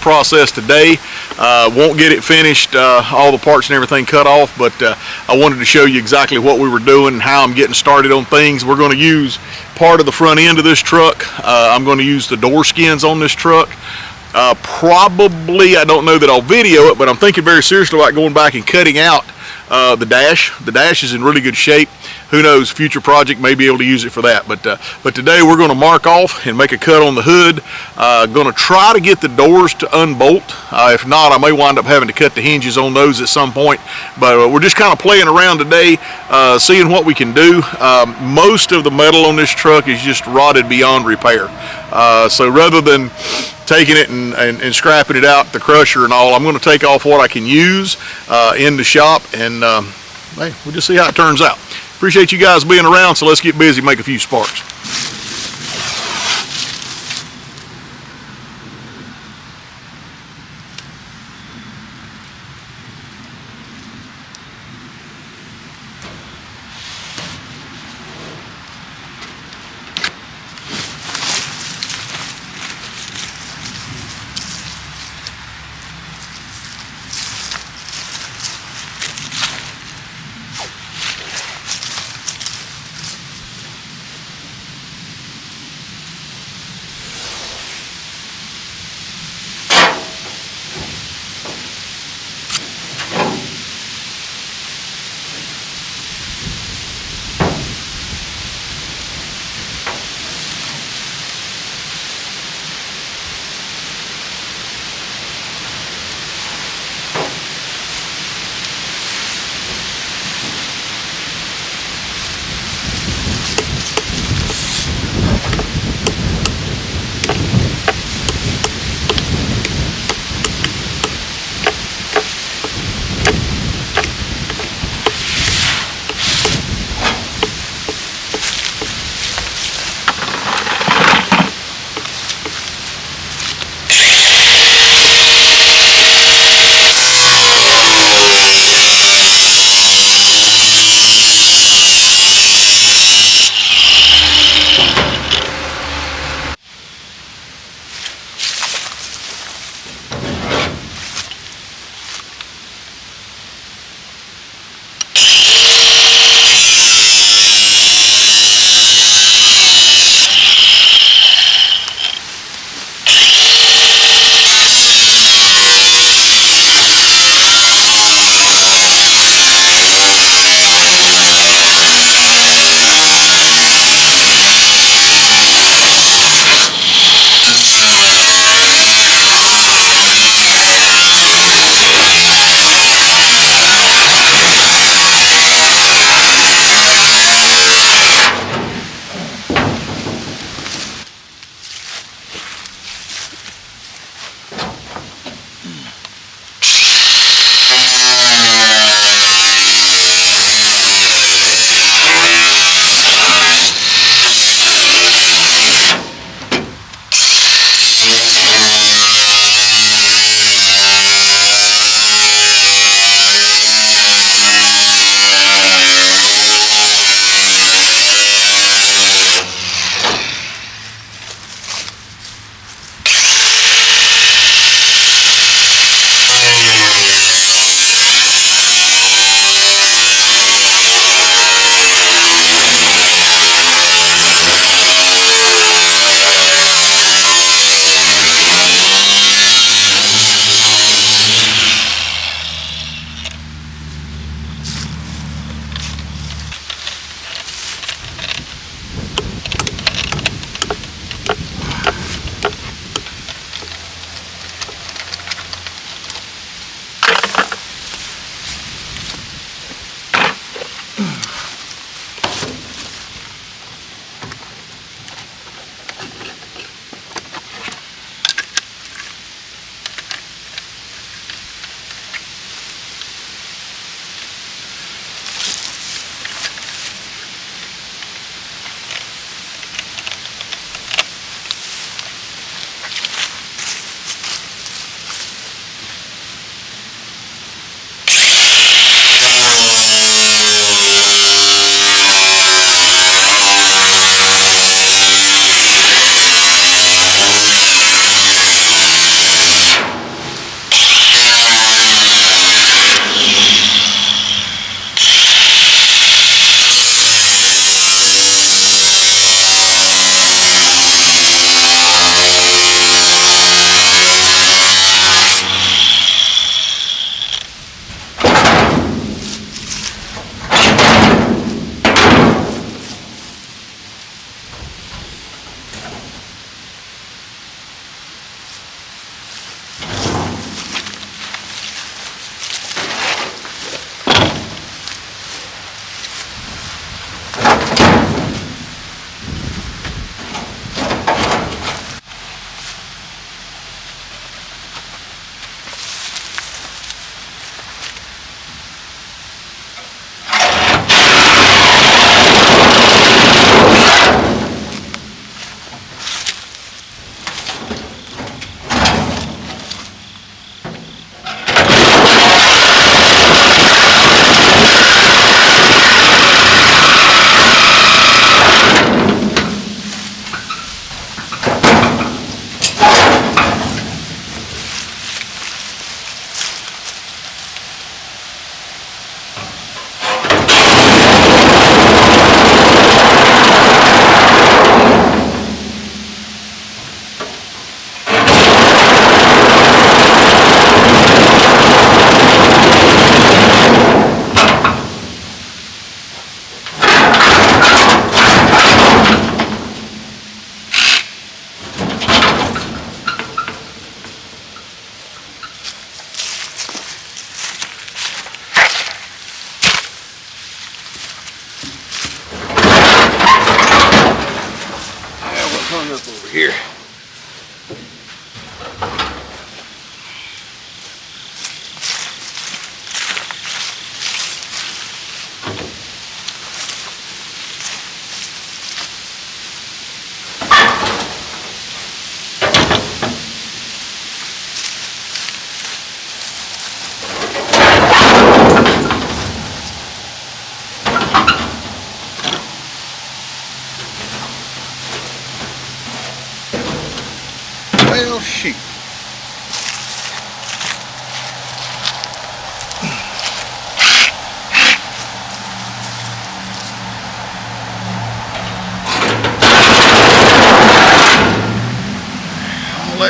process today. Won't get it finished, all the parts and everything cut off, but I wanted to show you exactly what we were doing and how I'm getting started on things. We're going to use part of the front end of this truck. I'm going to use the door skins on this truck. Probably, I don't know that I'll video it, but I'm thinking very seriously about going back and cutting out the dash. The dash is in really good shape. Who knows, future project may be able to use it for that. But today we're going to mark off and make a cut on the hood. Going to try to get the doors to unbolt. If not, I may wind up having to cut the hinges on those at some point. But we're just kind of playing around today, seeing what we can do. Most of the metal on this truck is just rotted beyond repair. So rather than taking it and scrapping it out, the crusher and all, I'm going to take off what I can use in the shop, and hey, we'll just see how it turns out. Appreciate you guys being around, so let's get busy, make a few sparks.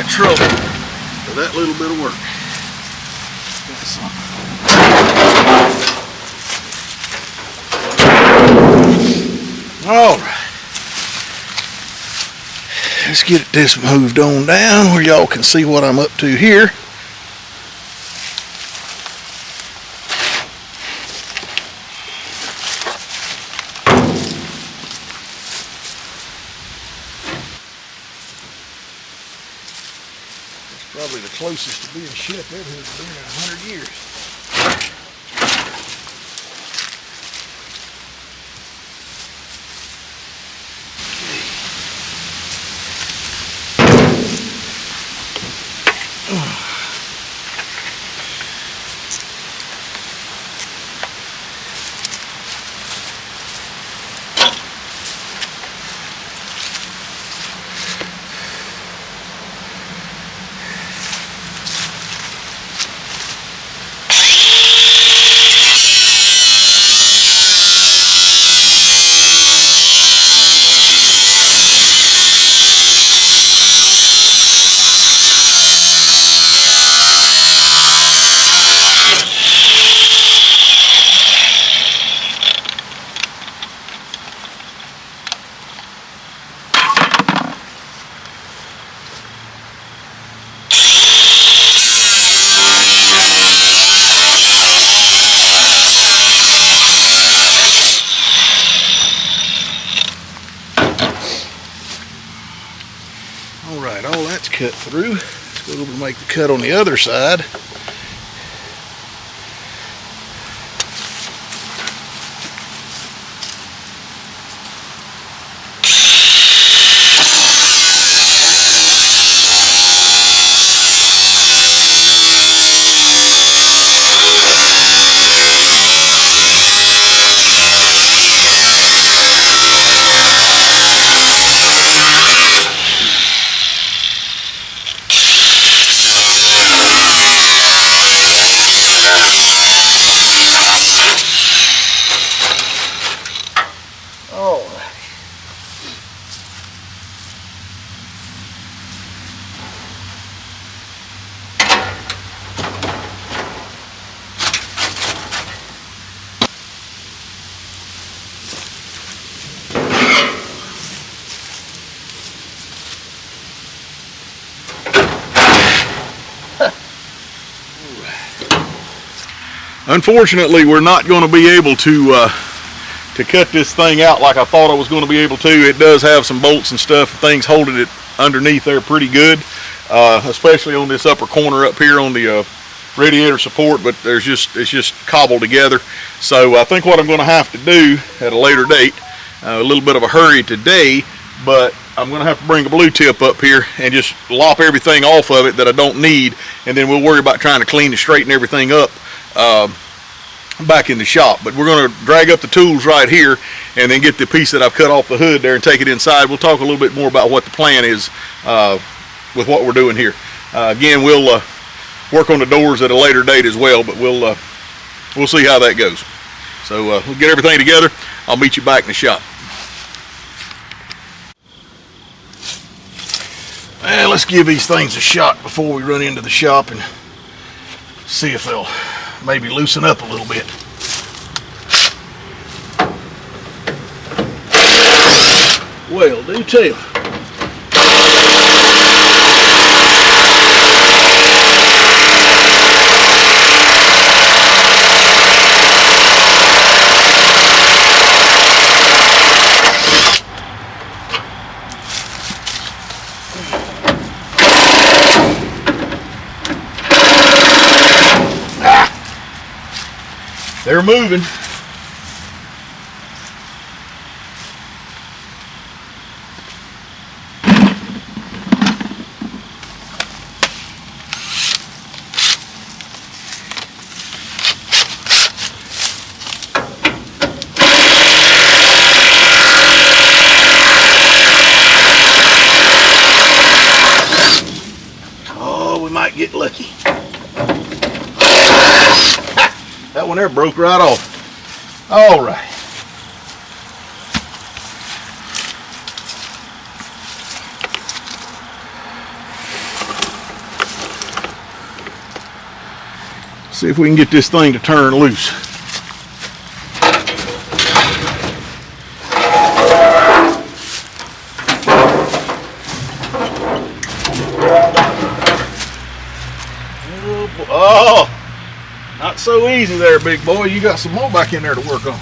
that trouble for that little bit of work. Got some. All right. Let's get this moved on down where y'all can see what I'm up to here. That's probably the closest to being shut that has been in 100 years. Alright, all that's cut through. Let's go over and make the cut on the other side. Unfortunately, we're not going to be able to cut this thing out like I thought I was going to be able to. It does have some bolts and stuff, things holding it underneath there pretty good, especially on this upper corner up here on the radiator support, but it's just cobbled together. So I think what I'm going to have to do at a later date, a little bit of a hurry today, but I'm going to have to bring a blue tip up here and just lop everything off of it that I don't need, and then we'll worry about trying to clean and straighten everything up back in the shop. But we're going to drag up the tools right here and then get the piece that I've cut off the hood there and take it inside. We'll talk a little bit more about what the plan is with what we're doing here. Again, we'll work on the doors at a later date as well, but we'll see how that goes. So we'll get everything together. I'll meet you back in the shop. Well, let's give these things a shot before we run into the shop and see if they'll maybe loosen up a little bit. Well, do tell. They're moving. Oh, we might get lucky. That one there broke right off. All right. See if we can get this thing to turn loose. Oh, not so easy there, big boy. You got some more back in there to work on.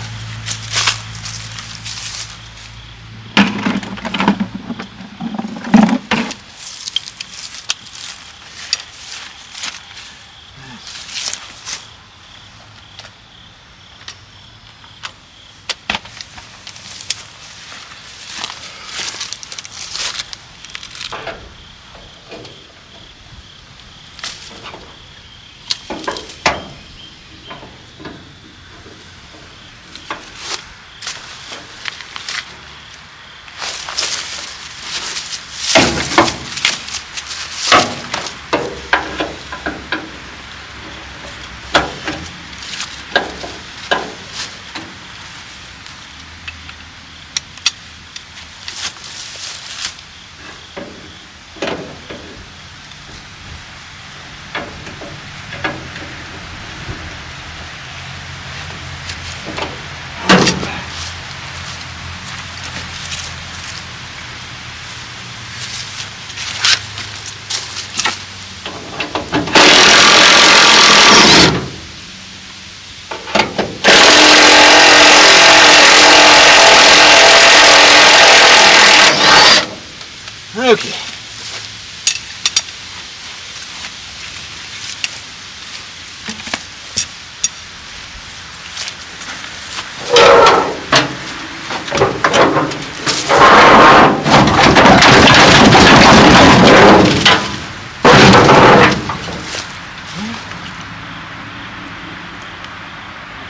Okay.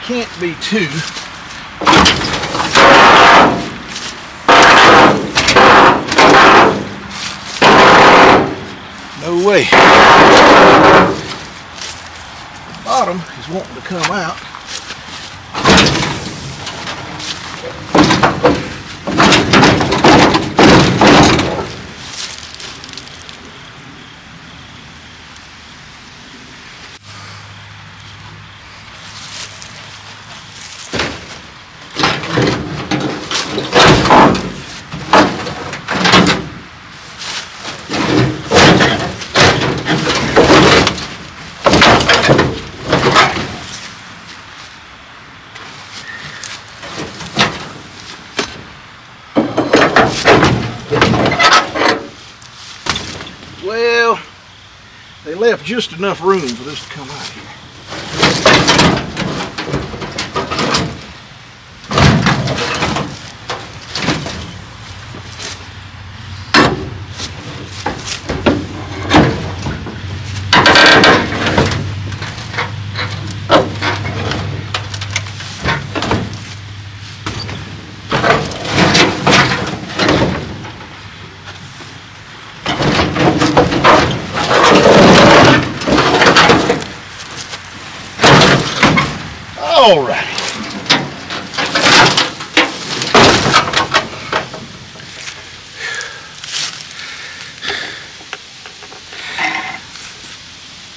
Can't be too. No way. The bottom is wanting to come out. Well, they left just enough room for this to come out here. All right.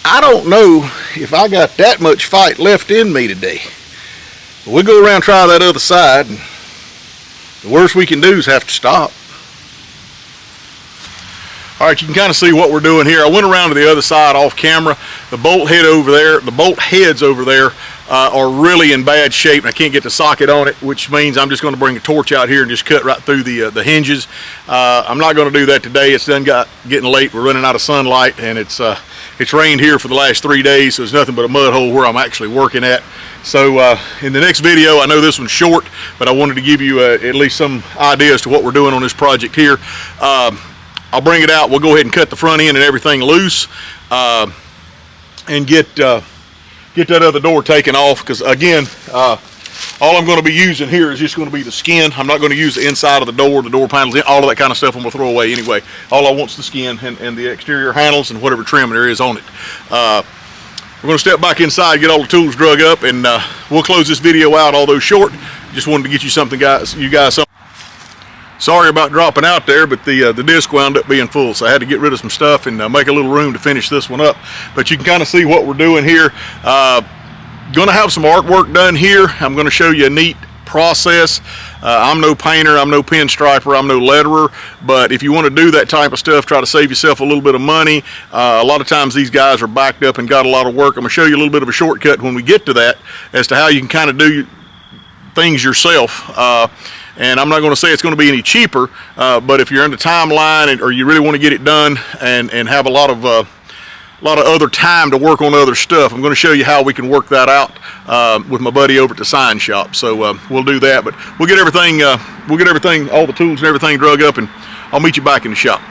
I don't know if I got that much fight left in me today. But we'll go around and try that other side, and the worst we can do is have to stop. All right, you can kind of see what we're doing here. I went around to the other side off camera. The bolt heads over there are really in bad shape, and I can't get the socket on it, which means I'm just going to bring a torch out here and just cut right through the hinges. I'm not going to do that today. It's getting late. We're running out of sunlight, and it's rained here for the last 3 days, so it's nothing but a mud hole where I'm actually working at. So in the next video, I know this one's short, but I wanted to give you at least some idea as to what we're doing on this project here. I'll bring it out. We'll go ahead and cut the front end and everything loose, and get that other door taken off, because again, all I'm going to be using here is just going to be the skin. I'm not going to use the inside of the door panels, all of that kind of stuff I'm going to throw away anyway. All I want is the skin and the exterior handles and whatever trim there is on it. We're going to step back inside, get all the tools drug up, and we'll close this video out, although short. Just wanted to get you something, guys. Sorry about dropping out there, but the disc wound up being full, so I had to get rid of some stuff and make a little room to finish this one up. But you can kind of see what we're doing here. Going to have some artwork done here. I'm going to show you a neat process. I'm no painter, I'm no pinstriper, I'm no letterer, but if you want to do that type of stuff, try to save yourself a little bit of money. A lot of times these guys are backed up and got a lot of work. I'm going to show you a little bit of a shortcut when we get to that as to how you can kind of do things yourself. And I'm not going to say it's going to be any cheaper, but if you're in the timeline or you really want to get it done and have a lot of other time to work on other stuff, I'm going to show you how we can work that out with my buddy over at the sign shop. So we'll do that, but we'll get everything, all the tools and everything drug up, and I'll meet you back in the shop.